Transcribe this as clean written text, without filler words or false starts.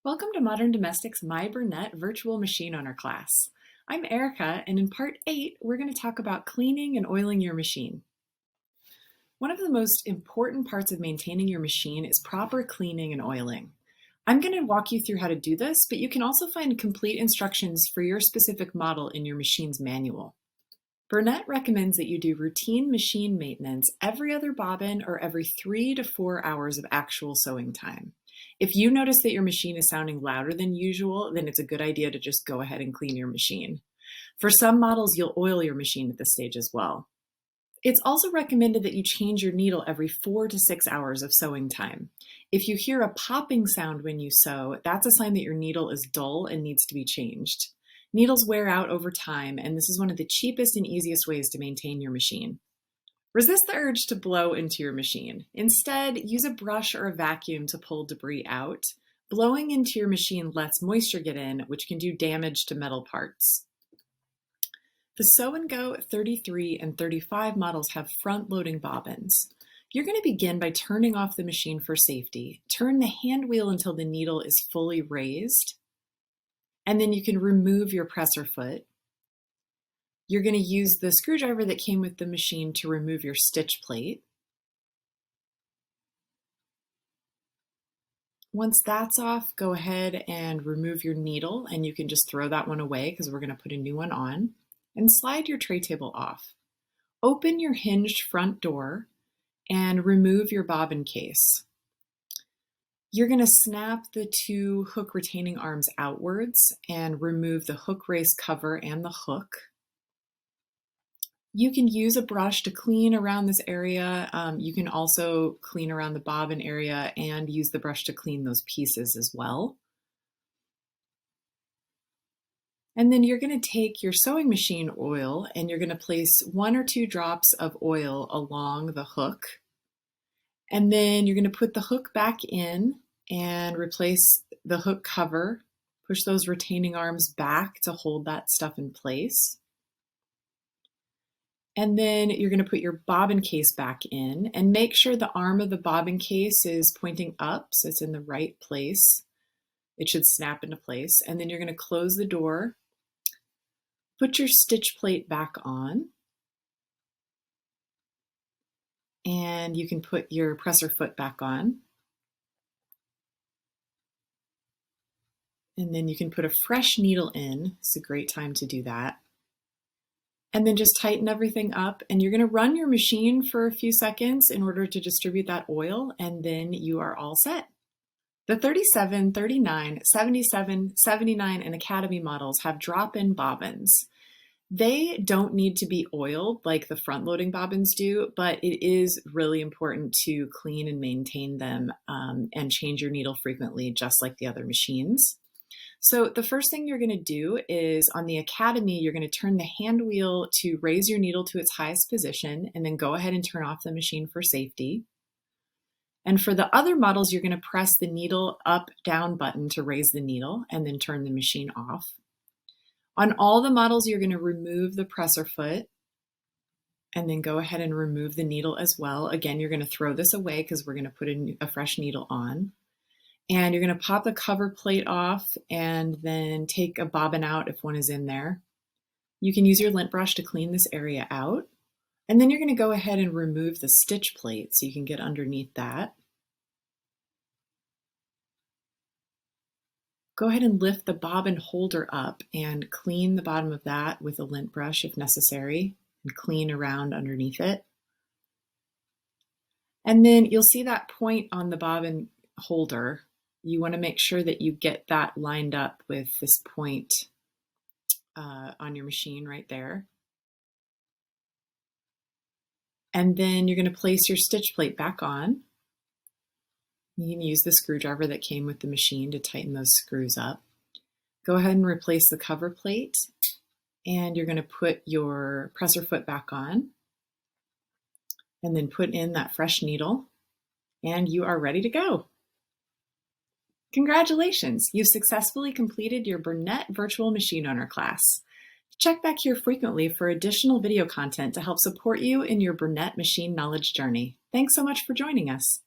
Welcome to Modern Domestics' My Bernette virtual machine owner class. I'm Erica, and in part 8, we're going to talk about cleaning and oiling your machine. One of the most important parts of maintaining your machine is proper cleaning and oiling. I'm going to walk you through how to do this, but you can also find complete instructions for your specific model in your machine's manual. Bernette recommends that you do routine machine maintenance every other bobbin or every 3 to 4 hours of actual sewing time. If you notice that your machine is sounding louder than usual, then it's a good idea to just go ahead and clean your machine. For some models, you'll oil your machine at this stage as well. It's also recommended that you change your needle every 4 to 6 hours of sewing time. If you hear a popping sound when you sew, that's a sign that your needle is dull and needs to be changed. Needles wear out over time, and this is one of the cheapest and easiest ways to maintain your machine. Resist the urge to blow into your machine. Instead, use a brush or a vacuum to pull debris out. Blowing into your machine lets moisture get in, which can do damage to metal parts. The Sew and Go 33 and 35 models have front-loading bobbins. You're going to begin by turning off the machine for safety. Turn the hand wheel until the needle is fully raised, and then you can remove your presser foot. You're going to use the screwdriver that came with the machine to remove your stitch plate. Once that's off, go ahead and remove your needle, and you can just throw that one away because we're going to put a new one on. And slide your tray table off. Open your hinged front door and remove your bobbin case. You're going to snap the 2 hook retaining arms outwards and remove the hook race cover and the hook. You can use a brush to clean around this area. You can also clean around the bobbin area and use the brush to clean those pieces as well. And then you're going to take your sewing machine oil and you're going to place 1 or 2 drops of oil along the hook. And then you're going to put the hook back in and replace the hook cover. Push those retaining arms back to hold that stuff in place. And then you're going to put your bobbin case back in and make sure the arm of the bobbin case is pointing up so it's in the right place. It should snap into place. And then you're going to close the door. Put your stitch plate back on. And you can put your presser foot back on. And then you can put a fresh needle in. It's a great time to do that. And then just tighten everything up, and you're going to run your machine for a few seconds in order to distribute that oil, and then you are all set. The 37, 39, 77, 79, and Academy models have drop-in bobbins. They don't need to be oiled like the front-loading bobbins do, but it is really important to clean and maintain them and change your needle frequently, just like the other machines. So the first thing you're going to do is on the Academy, you're going to turn the hand wheel to raise your needle to its highest position, and then go ahead and turn off the machine for safety. And for the other models, you're going to press the needle up down button to raise the needle and then turn the machine off. On all the models, you're going to remove the presser foot and then go ahead and remove the needle as well. Again, you're going to throw this away because we're going to put a fresh needle on. And you're going to pop the cover plate off and then take a bobbin out if one is in there. You can use your lint brush to clean this area out. And then you're going to go ahead and remove the stitch plate so you can get underneath that. Go ahead and lift the bobbin holder up and clean the bottom of that with a lint brush if necessary, and clean around underneath it. And then you'll see that point on the bobbin holder. You want to make sure that you get that lined up with this point on your machine right there. And then you're going to place your stitch plate back on. You can use the screwdriver that came with the machine to tighten those screws up. Go ahead and replace the cover plate, and you're going to put your presser foot back on, and then put in that fresh needle, and you are ready to go. Congratulations! You've successfully completed your Bernette Virtual Machine Owner class. Check back here frequently for additional video content to help support you in your Bernette machine knowledge journey. Thanks so much for joining us.